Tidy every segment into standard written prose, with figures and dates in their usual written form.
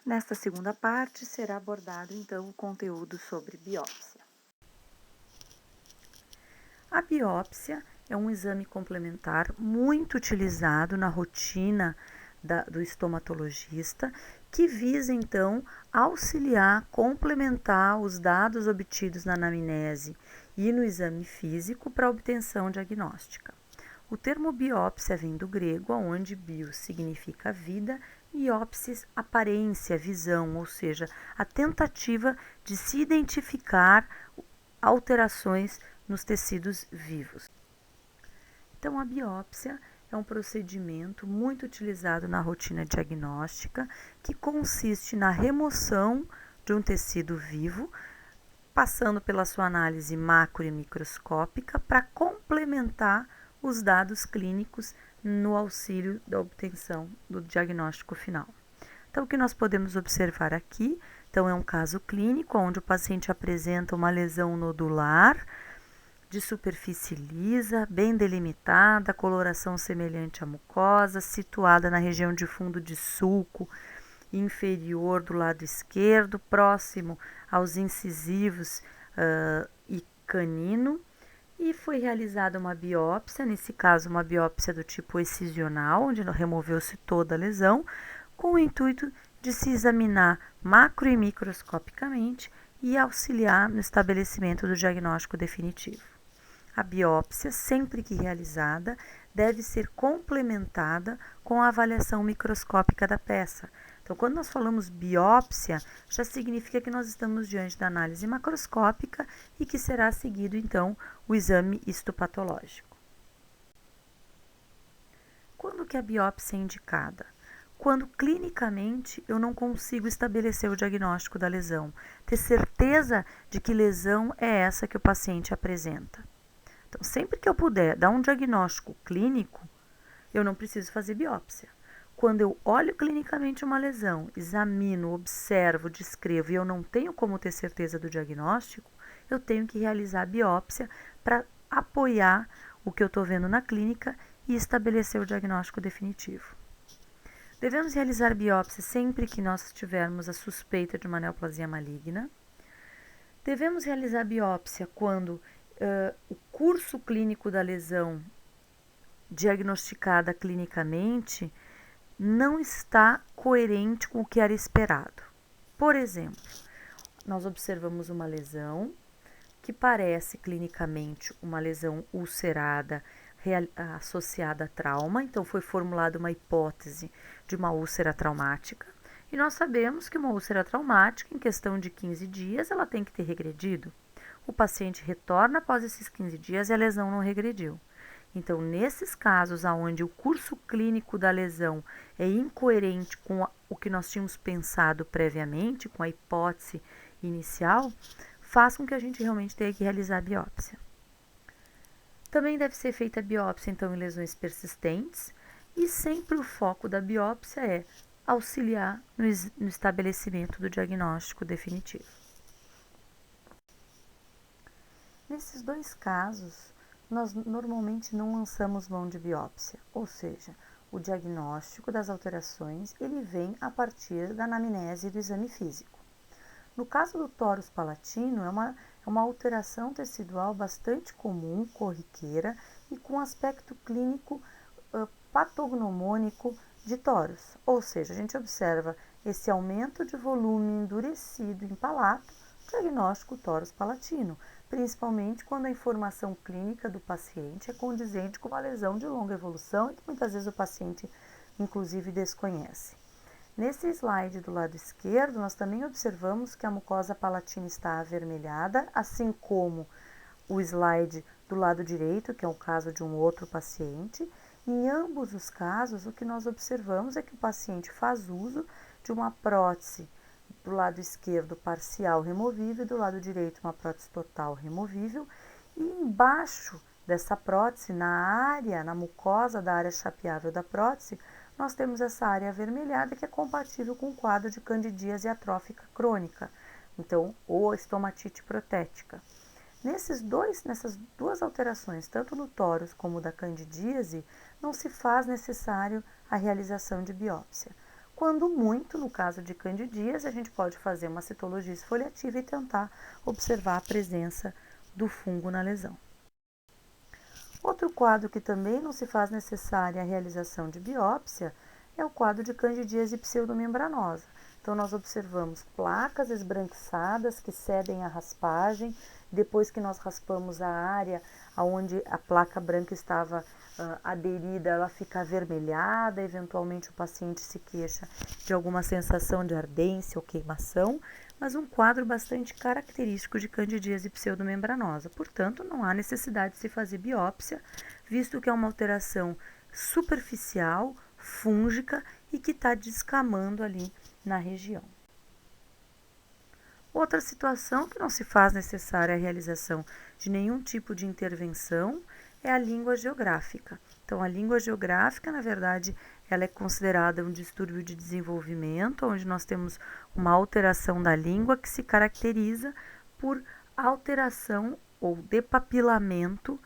Nesta segunda parte será abordado então o conteúdo sobre biópsia. A biópsia é um exame complementar muito utilizado na rotina do estomatologista, que visa então auxiliar, complementar os dados obtidos na anamnese e no exame físico para obtenção diagnóstica. O termo biópsia vem do grego, onde bio significa vida e ópsis, aparência, visão, ou seja, a tentativa de se identificar alterações nos tecidos vivos. Então, a biópsia é um procedimento muito utilizado na rotina diagnóstica, que consiste na remoção de um tecido vivo, passando pela sua análise macro e microscópica para complementar os dados clínicos no auxílio da obtenção do diagnóstico final. Então, o que nós podemos observar aqui, então, é um caso clínico onde o paciente apresenta uma lesão nodular de superfície lisa, bem delimitada, coloração semelhante à mucosa, situada na região de fundo de sulco inferior do lado esquerdo, próximo aos incisivos e canino, e foi realizada uma biópsia, nesse caso uma biópsia do tipo excisional, onde removeu-se toda a lesão, com o intuito de se examinar macro e microscopicamente e auxiliar no estabelecimento do diagnóstico definitivo. A biópsia, sempre que realizada, deve ser complementada com a avaliação microscópica da peça. Então, quando nós falamos biópsia, já significa que nós estamos diante da análise macroscópica e que será seguido, então, o exame histopatológico. Quando que a biópsia é indicada? Quando clinicamente eu não consigo estabelecer o diagnóstico da lesão, ter certeza de que lesão é essa que o paciente apresenta. Então, sempre que eu puder dar um diagnóstico clínico, eu não preciso fazer biópsia. Quando eu olho clinicamente uma lesão, examino, observo, descrevo e eu não tenho como ter certeza do diagnóstico, eu tenho que realizar a biópsia para apoiar o que eu estou vendo na clínica e estabelecer o diagnóstico definitivo. Devemos realizar biópsia sempre que nós tivermos a suspeita de uma neoplasia maligna. Devemos realizar biópsia quando o curso clínico da lesão diagnosticada clinicamente não está coerente com o que era esperado. Por exemplo, nós observamos uma lesão que parece clinicamente uma lesão ulcerada associada a trauma, então foi formulada uma hipótese de uma úlcera traumática, e nós sabemos que uma úlcera traumática, em questão de 15 dias, ela tem que ter regredido. O paciente retorna após esses 15 dias e a lesão não regrediu. Então, nesses casos onde o curso clínico da lesão é incoerente com o que nós tínhamos pensado previamente, com a hipótese inicial, faz com que a gente realmente tenha que realizar a biópsia. Também deve ser feita a biópsia, então, em lesões persistentes, e sempre o foco da biópsia é auxiliar no estabelecimento do diagnóstico definitivo. Nesses dois casos, nós normalmente não lançamos mão de biópsia, ou seja, o diagnóstico das alterações ele vem a partir da anamnese e do exame físico. No caso do tórus palatino, é uma alteração tecidual bastante comum, corriqueira e com aspecto clínico patognomônico de tórus, ou seja, a gente observa esse aumento de volume endurecido em palato, diagnóstico tórus palatino, principalmente quando a informação clínica do paciente é condizente com uma lesão de longa evolução e que muitas vezes o paciente, inclusive, desconhece. Nesse slide do lado esquerdo, nós também observamos que a mucosa palatina está avermelhada, assim como o slide do lado direito, que é o caso de um outro paciente. Em ambos os casos, o que nós observamos é que o paciente faz uso de uma prótese do lado esquerdo parcial removível e do lado direito uma prótese total removível, e embaixo dessa prótese, na mucosa da área chapeável da prótese, nós temos essa área avermelhada que é compatível com o quadro de candidíase atrófica crônica, então, ou estomatite protética. Nessas duas alterações, tanto no tórus como da candidíase, não se faz necessário a realização de biópsia. Quando muito, no caso de candidíase, a gente pode fazer uma citologia esfoliativa e tentar observar a presença do fungo na lesão. Outro quadro que também não se faz necessária a realização de biópsia é o quadro de candidíase pseudomembranosa. Então, nós observamos placas esbranquiçadas que cedem à raspagem. Depois que nós raspamos a área onde a placa branca estava aderida, ela fica avermelhada. Eventualmente, o paciente se queixa de alguma sensação de ardência ou queimação, mas um quadro bastante característico de candidíase pseudomembranosa. Portanto, não há necessidade de se fazer biópsia, visto que é uma alteração superficial, fúngica e que está descamando ali na região. Outra situação que não se faz necessária a realização de nenhum tipo de intervenção é a língua geográfica. Então, a língua geográfica, na verdade, ela é considerada um distúrbio de desenvolvimento, onde nós temos uma alteração da língua que se caracteriza por alteração ou depapilamento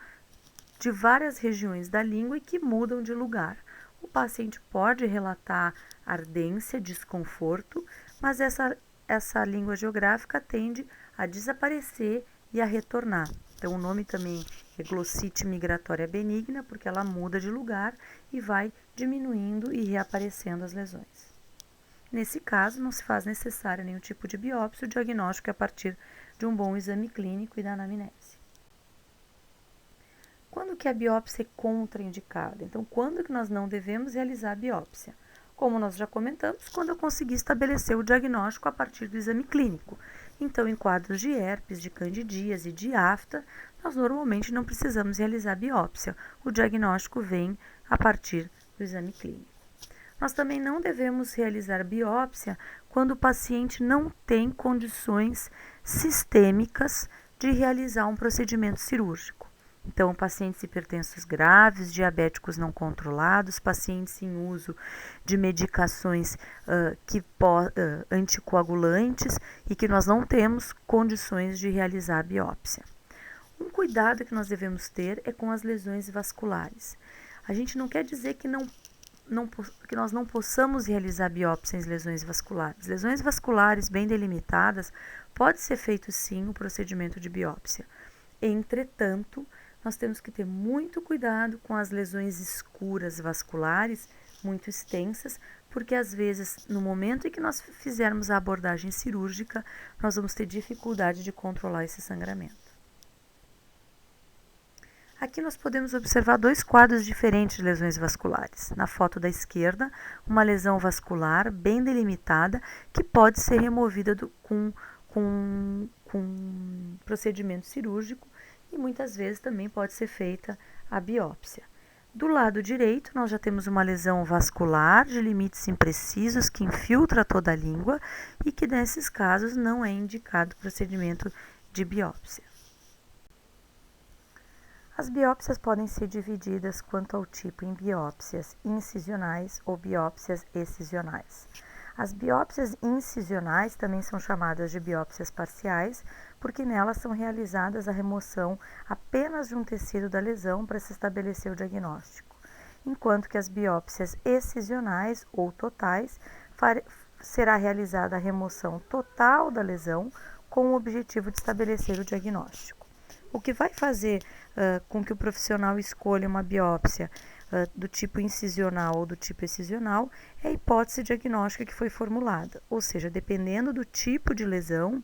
de várias regiões da língua e que mudam de lugar. O paciente pode relatar ardência, desconforto, mas essa língua geográfica tende a desaparecer e a retornar. Então, o nome também é glossite migratória benigna, porque ela muda de lugar e vai diminuindo e reaparecendo as lesões. Nesse caso, não se faz necessário nenhum tipo de biópsia, o diagnóstico é a partir de um bom exame clínico e da anamnese. Quando que a biópsia é contraindicada? Então, quando que nós não devemos realizar a biópsia? Como nós já comentamos, quando eu conseguir estabelecer o diagnóstico a partir do exame clínico. Então, em quadros de herpes, de candidíase e de afta, nós normalmente não precisamos realizar biópsia. O diagnóstico vem a partir do exame clínico. Nós também não devemos realizar biópsia quando o paciente não tem condições sistêmicas de realizar um procedimento cirúrgico. Então, pacientes hipertensos graves, diabéticos não controlados, pacientes em uso de medicações anticoagulantes e que nós não temos condições de realizar a biópsia. Um cuidado que nós devemos ter é com as lesões vasculares. A gente não quer dizer que nós não possamos realizar biópsia em lesões vasculares. Lesões vasculares bem delimitadas, pode ser feito sim o procedimento de biópsia. Entretanto, nós temos que ter muito cuidado com as lesões escuras vasculares, muito extensas, porque às vezes, no momento em que nós fizermos a abordagem cirúrgica, nós vamos ter dificuldade de controlar esse sangramento. Aqui nós podemos observar dois quadros diferentes de lesões vasculares. Na foto da esquerda, uma lesão vascular bem delimitada que pode ser removida com procedimento cirúrgico e muitas vezes também pode ser feita a biópsia. Do lado direito, nós já temos uma lesão vascular de limites imprecisos que infiltra toda a língua e que nesses casos não é indicado o procedimento de biópsia. As biópsias podem ser divididas quanto ao tipo em biópsias incisionais ou biópsias excisionais. As biópsias incisionais também são chamadas de biópsias parciais, porque nelas são realizadas a remoção apenas de um tecido da lesão para se estabelecer o diagnóstico, enquanto que as biópsias excisionais ou totais será realizada a remoção total da lesão com o objetivo de estabelecer o diagnóstico. O que vai fazer com que o profissional escolha uma biópsia do tipo incisional ou do tipo excisional é a hipótese diagnóstica que foi formulada. Ou seja, dependendo do tipo de lesão,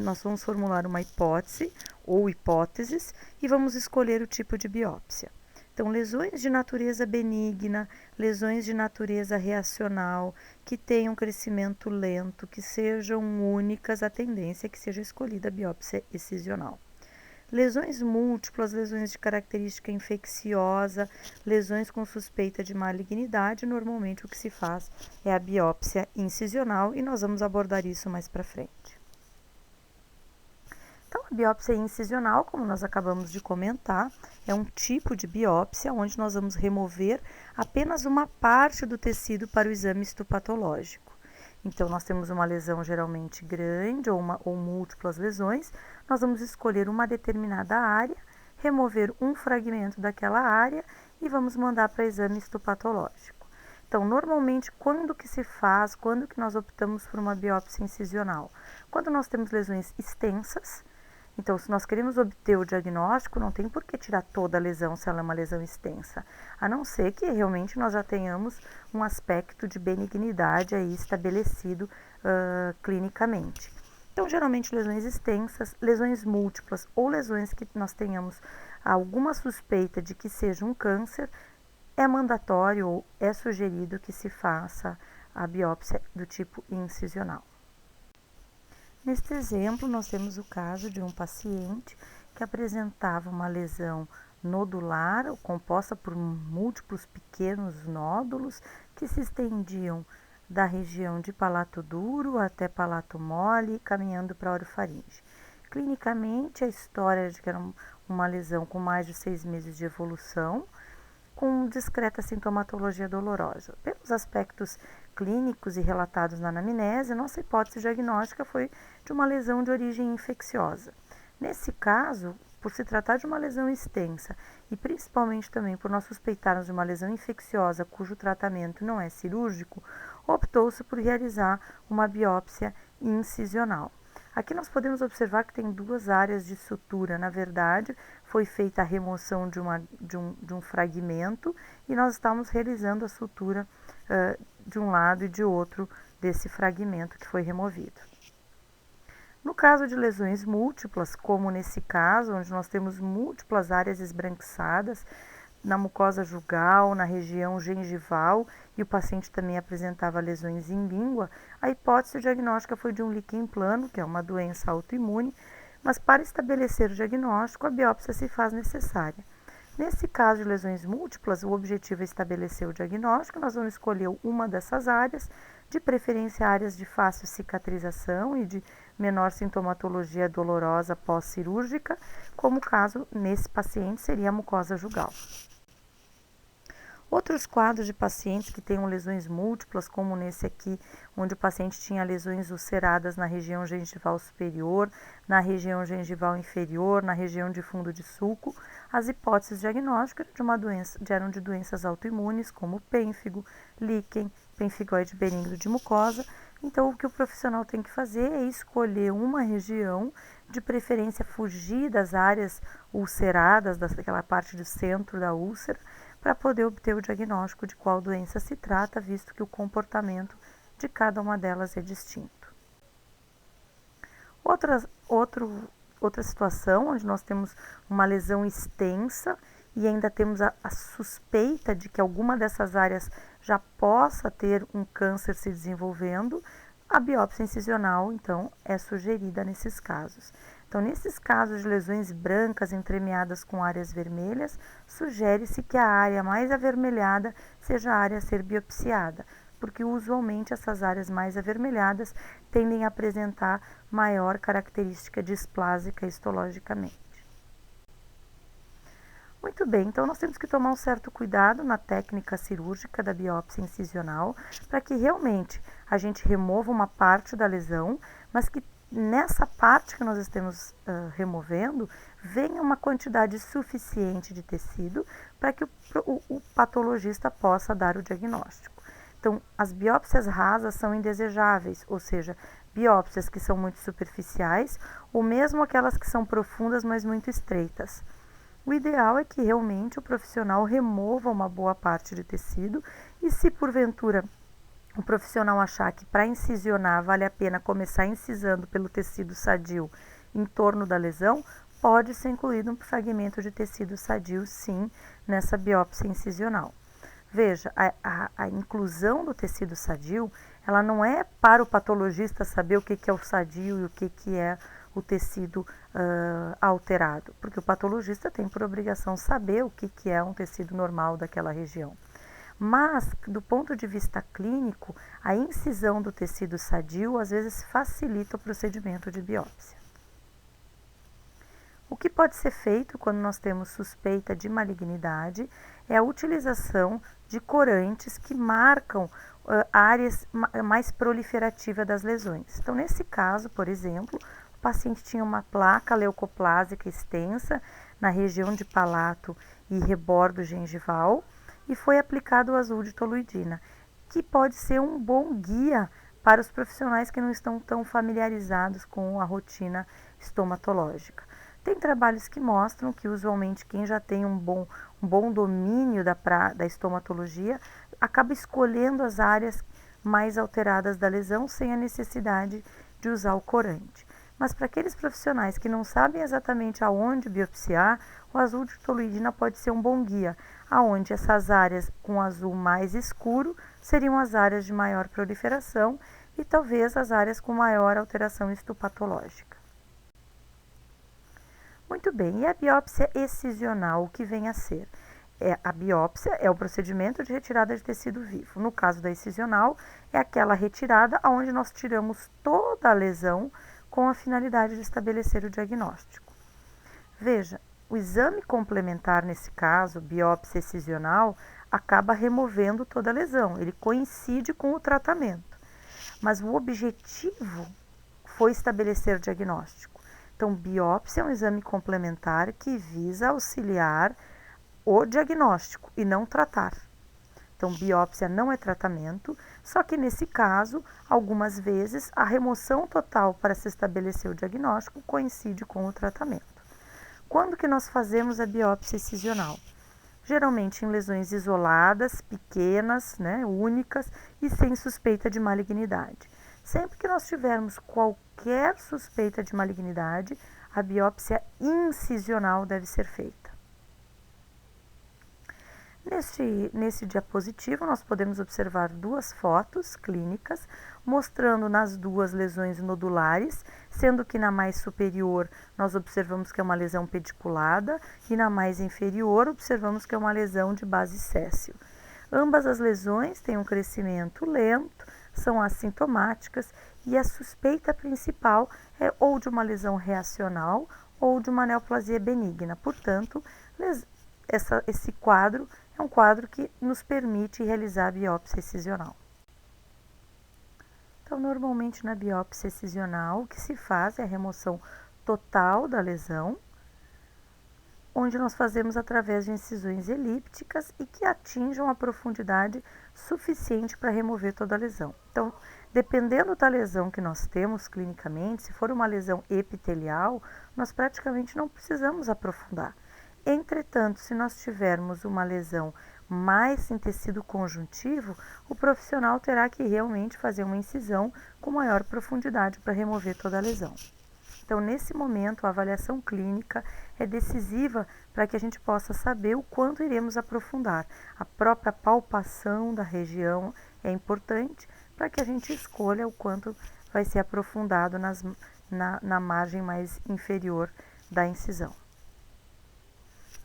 nós vamos formular uma hipótese ou hipóteses e vamos escolher o tipo de biópsia. Então, lesões de natureza benigna, lesões de natureza reacional, que tenham crescimento lento, que sejam únicas, a tendência é que seja escolhida a biópsia excisional. Lesões múltiplas, lesões de característica infecciosa, lesões com suspeita de malignidade, normalmente o que se faz é a biópsia incisional e nós vamos abordar isso mais para frente. Então, a biópsia incisional, como nós acabamos de comentar, é um tipo de biópsia onde nós vamos remover apenas uma parte do tecido para o exame histopatológico. Então, nós temos uma lesão geralmente grande ou múltiplas lesões, nós vamos escolher uma determinada área, remover um fragmento daquela área e vamos mandar para exame histopatológico. Então, normalmente, quando que nós optamos por uma biópsia incisional? Quando nós temos lesões extensas. Então, se nós queremos obter o diagnóstico, não tem por que tirar toda a lesão se ela é uma lesão extensa, a não ser que realmente nós já tenhamos um aspecto de benignidade aí estabelecido clinicamente. Então, geralmente, lesões extensas, lesões múltiplas ou lesões que nós tenhamos alguma suspeita de que seja um câncer, é mandatório ou é sugerido que se faça a biópsia do tipo incisional. Neste exemplo, nós temos o caso de um paciente que apresentava uma lesão nodular, composta por múltiplos pequenos nódulos que se estendiam da região de palato duro até palato mole, caminhando para a orofaringe. Clinicamente, a história é de que era uma lesão com mais de 6 meses de evolução, com discreta sintomatologia dolorosa. Pelos aspectos clínicos e relatados na anamnese, nossa hipótese diagnóstica foi de uma lesão de origem infecciosa. Nesse caso, por se tratar de uma lesão extensa e principalmente também por nós suspeitarmos de uma lesão infecciosa cujo tratamento não é cirúrgico, optou-se por realizar uma biópsia incisional. Aqui nós podemos observar que tem duas áreas de sutura. Na verdade, foi feita a remoção de um fragmento e nós estamos realizando a sutura de um lado e de outro desse fragmento que foi removido. No caso de lesões múltiplas, como nesse caso, onde nós temos múltiplas áreas esbranquiçadas, na mucosa jugal, na região gengival, e o paciente também apresentava lesões em língua, a hipótese diagnóstica foi de um líquen plano, que é uma doença autoimune, mas para estabelecer o diagnóstico, a biópsia se faz necessária. Nesse caso de lesões múltiplas, o objetivo é estabelecer o diagnóstico, nós vamos escolher uma dessas áreas, de preferência áreas de fácil cicatrização e de menor sintomatologia dolorosa pós-cirúrgica, como o caso nesse paciente seria a mucosa jugal. Outros quadros de pacientes que tenham lesões múltiplas, como nesse aqui, onde o paciente tinha lesões ulceradas na região gengival superior, na região gengival inferior, na região de fundo de sulco, as hipóteses diagnósticas eram de doenças autoimunes, como pênfigo, líquen, pemfigoide benigno de mucosa. Então, o que o profissional tem que fazer é escolher uma região, de preferência fugir das áreas ulceradas, daquela parte do centro da úlcera, para poder obter o diagnóstico de qual doença se trata, visto que o comportamento de cada uma delas é distinto. Outra situação onde nós temos uma lesão extensa e ainda temos a suspeita de que alguma dessas áreas já possa ter um câncer se desenvolvendo, a biópsia incisional, então, é sugerida nesses casos. Então, nesses casos de lesões brancas entremeadas com áreas vermelhas, sugere-se que a área mais avermelhada seja a área a ser biopsiada, porque usualmente essas áreas mais avermelhadas tendem a apresentar maior característica displásica histologicamente. Muito bem, então nós temos que tomar um certo cuidado na técnica cirúrgica da biópsia incisional para que realmente a gente remova uma parte da lesão, mas que nessa parte que nós estamos removendo venha uma quantidade suficiente de tecido para que o patologista possa dar o diagnóstico. Então, as biópsias rasas são indesejáveis, ou seja, biópsias que são muito superficiais ou mesmo aquelas que são profundas, mas muito estreitas. O ideal é que realmente o profissional remova uma boa parte de tecido e, se porventura o profissional achar que para incisionar vale a pena começar incisando pelo tecido sadio em torno da lesão, pode ser incluído um fragmento de tecido sadio, sim, nessa biópsia incisional. Veja, a inclusão do tecido sadio, ela não é para o patologista saber o que é o sadio e o que é o tecido alterado, porque o patologista tem por obrigação saber o que é um tecido normal daquela região. Mas, do ponto de vista clínico, a incisão do tecido sadio às vezes facilita o procedimento de biópsia. O que pode ser feito quando nós temos suspeita de malignidade é a utilização de corantes que marcam áreas mais proliferativas das lesões. Então, nesse caso, por exemplo, o paciente tinha uma placa leucoplásica extensa na região de palato e rebordo gengival e foi aplicado o azul de toluidina. que pode ser um bom guia para os profissionais que não estão tão familiarizados com a rotina estomatológica. Tem trabalhos que mostram que usualmente quem já tem um bom domínio da estomatologia acaba escolhendo as áreas mais alteradas da lesão sem a necessidade de usar o corante. Mas para aqueles profissionais que não sabem exatamente aonde biopsiar, o azul de toluidina pode ser um bom guia, aonde essas áreas com azul mais escuro seriam as áreas de maior proliferação e talvez as áreas com maior alteração histopatológica. Muito bem, e a biópsia excisional, o que vem a ser? A biópsia é o procedimento de retirada de tecido vivo. No caso da excisional, é aquela retirada onde nós tiramos toda a lesão com a finalidade de estabelecer o diagnóstico. Veja, o exame complementar nesse caso, biópsia excisional, acaba removendo toda a lesão, ele coincide com o tratamento. Mas o objetivo foi estabelecer o diagnóstico. Então, biópsia é um exame complementar que visa auxiliar o diagnóstico e não tratar. Então, biópsia não é tratamento, só que nesse caso, algumas vezes, a remoção total para se estabelecer o diagnóstico coincide com o tratamento. Quando que nós fazemos a biópsia excisional? Geralmente em lesões isoladas, pequenas, únicas e sem suspeita de malignidade. Sempre que nós tivermos qualquer suspeita de malignidade, a biópsia incisional deve ser feita. Nesse diapositivo, nós podemos observar duas fotos clínicas, mostrando nas duas lesões nodulares, sendo que na mais superior nós observamos que é uma lesão pediculada e na mais inferior observamos que é uma lesão de base séssil. Ambas as lesões têm um crescimento lento, são assintomáticas e a suspeita principal é ou de uma lesão reacional ou de uma neoplasia benigna. Portanto, esse quadro é um quadro que nos permite realizar a biópsia excisional. Então, normalmente na biópsia excisional, o que se faz é a remoção total da lesão, onde nós fazemos através de incisões elípticas e que atinjam a profundidade suficiente para remover toda a lesão. Então, dependendo da lesão que nós temos clinicamente, se for uma lesão epitelial, nós praticamente não precisamos aprofundar. Entretanto, se nós tivermos uma lesão mais em tecido conjuntivo, o profissional terá que realmente fazer uma incisão com maior profundidade para remover toda a lesão. Então, nesse momento, a avaliação clínica é decisiva para que a gente possa saber o quanto iremos aprofundar. A própria palpação da região é importante para que a gente escolha o quanto vai ser aprofundado na margem mais inferior da incisão.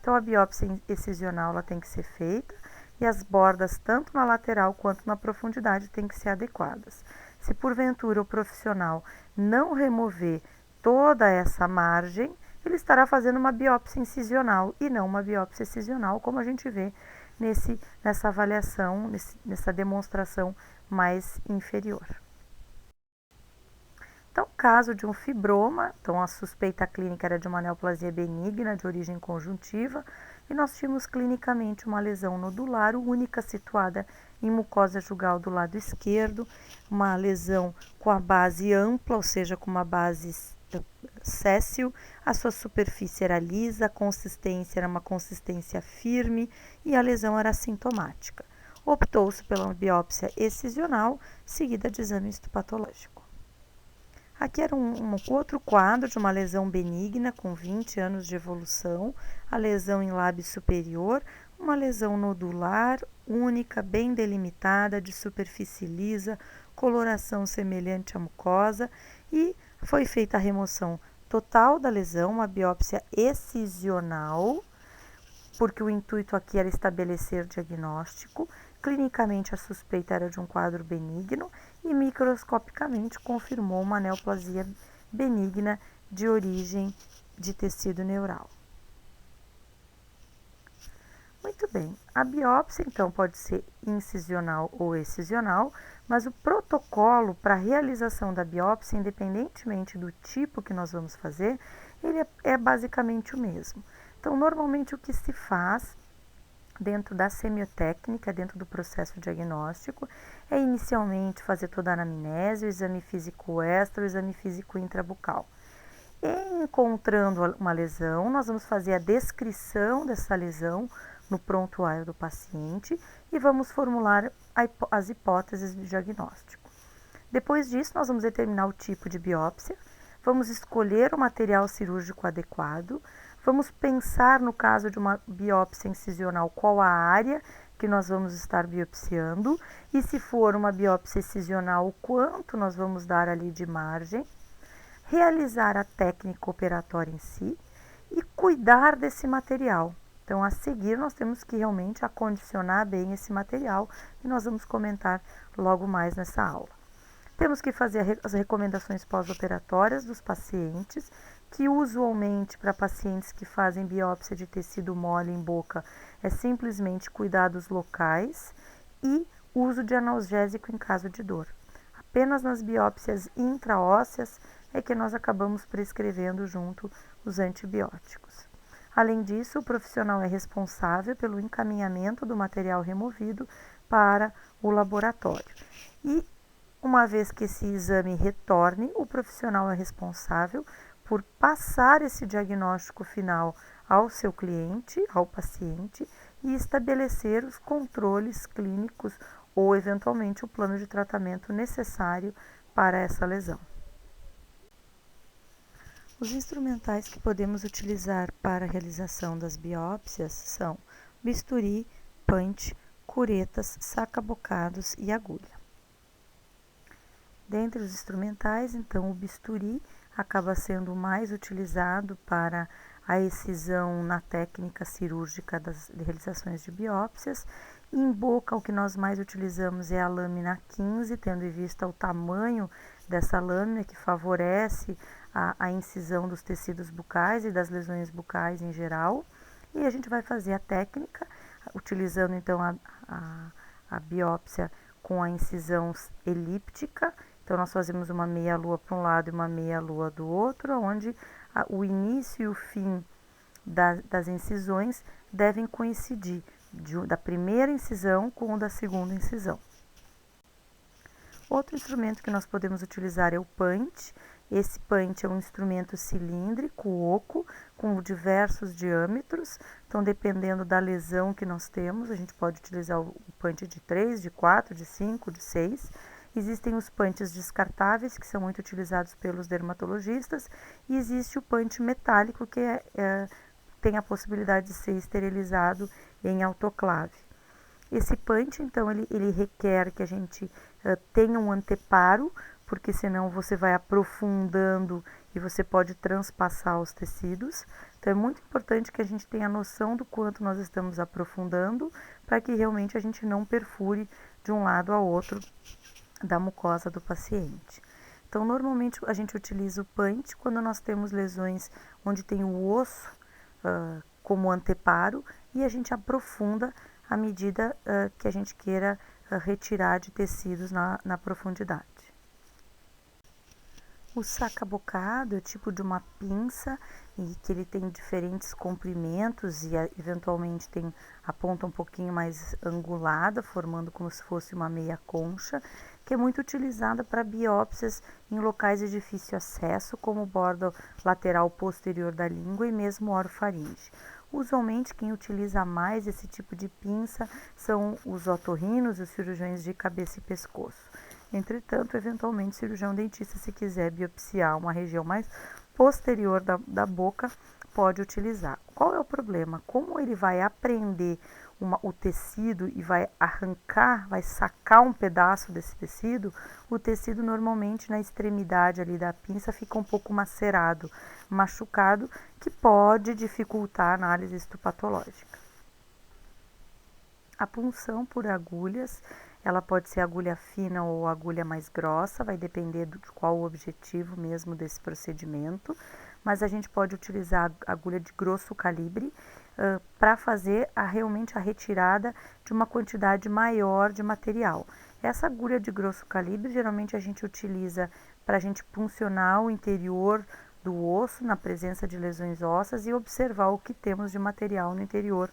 Então, a biópsia excisional ela tem que ser feita e as bordas, tanto na lateral quanto na profundidade, têm que ser adequadas. Se porventura o profissional não remover toda essa margem, ele estará fazendo uma biópsia incisional e não uma biópsia excisional, como a gente vê nessa avaliação, nessa demonstração mais inferior. Então, caso de um fibroma, então a suspeita clínica era de uma neoplasia benigna de origem conjuntiva e nós tínhamos clinicamente uma lesão nodular única situada em mucosa jugal do lado esquerdo, uma lesão com a base ampla, ou seja, com uma base séssil, a sua superfície era lisa, a consistência era uma consistência firme e a lesão era assintomática. Optou-se pela biópsia excisional, seguida de exame histopatológico. Aqui era um outro quadro de uma lesão benigna com 20 anos de evolução, a lesão em lábio superior, uma lesão nodular, única, bem delimitada, de superfície lisa, coloração semelhante à mucosa e foi feita a remoção total da lesão, uma biópsia excisional, porque o intuito aqui era estabelecer diagnóstico. Clinicamente, a suspeita era de um quadro benigno e microscopicamente confirmou uma neoplasia benigna de origem de tecido neural. Muito bem, a biópsia então pode ser incisional ou excisional, mas o protocolo para a realização da biópsia, independentemente do tipo que nós vamos fazer, ele é basicamente o mesmo. Então, normalmente o que se faz dentro da semiotécnica, dentro do processo diagnóstico, é inicialmente fazer toda a anamnese, o exame físico extra, o exame físico intrabucal. Encontrando uma lesão, nós vamos fazer a descrição dessa lesão no prontuário do paciente e vamos formular as hipóteses de diagnóstico. Depois disso, nós vamos determinar o tipo de biópsia, vamos escolher o material cirúrgico adequado, vamos pensar, no caso de uma biópsia incisional, qual a área que nós vamos estar biopsiando e, se for uma biópsia incisional, o quanto nós vamos dar ali de margem, realizar a técnica operatória em si e cuidar desse material. Então, a seguir, nós temos que realmente acondicionar bem esse material e nós vamos comentar logo mais nessa aula. Temos que fazer as recomendações pós-operatórias dos pacientes, que usualmente para pacientes que fazem biópsia de tecido mole em boca é simplesmente cuidados locais e uso de analgésico em caso de dor. Apenas nas biópsias intraósseas é que nós acabamos prescrevendo junto os antibióticos. Além disso, o profissional é responsável pelo encaminhamento do material removido para o laboratório. E, uma vez que esse exame retorne, o profissional é responsável por passar esse diagnóstico final ao seu cliente, ao paciente, e estabelecer os controles clínicos ou, eventualmente, o plano de tratamento necessário para essa lesão. Os instrumentais que podemos utilizar para a realização das biópsias são bisturi, punch, curetas, saca-bocados e agulha. Dentre os instrumentais, então, o bisturi acaba sendo o mais utilizado para a excisão na técnica cirúrgica das realizações de biópsias. Em boca, o que nós mais utilizamos é a lâmina 15, tendo em vista o tamanho dessa lâmina, que favorece a incisão dos tecidos bucais e das lesões bucais em geral. E a gente vai fazer a técnica, utilizando então a biópsia com a incisão elíptica. Então, nós fazemos uma meia-lua para um lado e uma meia-lua do outro, onde o início e o fim das incisões devem coincidir, da primeira incisão com o da segunda incisão. Outro instrumento que nós podemos utilizar é o punch. Esse punch é um instrumento cilíndrico, oco, com diversos diâmetros. Então, dependendo da lesão que nós temos, a gente pode utilizar o punch de 3, de 4, de 5, de 6. Existem os punches descartáveis, que são muito utilizados pelos dermatologistas, e existe o punch metálico, que tem a possibilidade de ser esterilizado em autoclave. Esse punch, então, ele requer que a gente tenha um anteparo, porque senão você vai aprofundando e você pode transpassar os tecidos. Então, é muito importante que a gente tenha noção do quanto nós estamos aprofundando, para que realmente a gente não perfure de um lado ao outro da mucosa do paciente. Então, normalmente a gente utiliza o punch quando nós temos lesões onde tem o osso como anteparo, e a gente aprofunda à medida que a gente queira retirar de tecidos na profundidade. O saca-bocado é o tipo de uma pinça e que ele tem diferentes comprimentos e eventualmente tem a ponta um pouquinho mais angulada, formando como se fosse uma meia concha, que é muito utilizada para biópsias em locais de difícil acesso, como o bordo lateral posterior da língua e mesmo orofaringe. Usualmente, quem utiliza mais esse tipo de pinça são os otorrinos e os cirurgiões de cabeça e pescoço. Entretanto, eventualmente, o cirurgião dentista, se quiser biopsiar uma região mais posterior da boca, pode utilizar. Qual é o problema? Como ele vai apreender o tecido e vai arrancar, vai sacar um pedaço desse tecido, o tecido normalmente na extremidade ali da pinça fica um pouco macerado, machucado, que pode dificultar a análise histopatológica. A punção por agulhas, ela pode ser agulha fina ou agulha mais grossa, vai depender de qual o objetivo mesmo desse procedimento, mas a gente pode utilizar agulha de grosso calibre para fazer realmente a retirada de uma quantidade maior de material. Essa agulha de grosso calibre, geralmente a gente utiliza para a gente puncionar o interior do osso na presença de lesões ósseas e observar o que temos de material no interior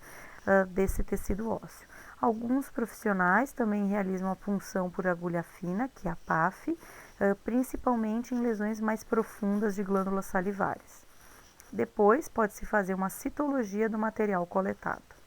desse tecido ósseo. Alguns profissionais também realizam a punção por agulha fina, que é a PAF, principalmente em lesões mais profundas de glândulas salivares. Depois, pode-se fazer uma citologia do material coletado.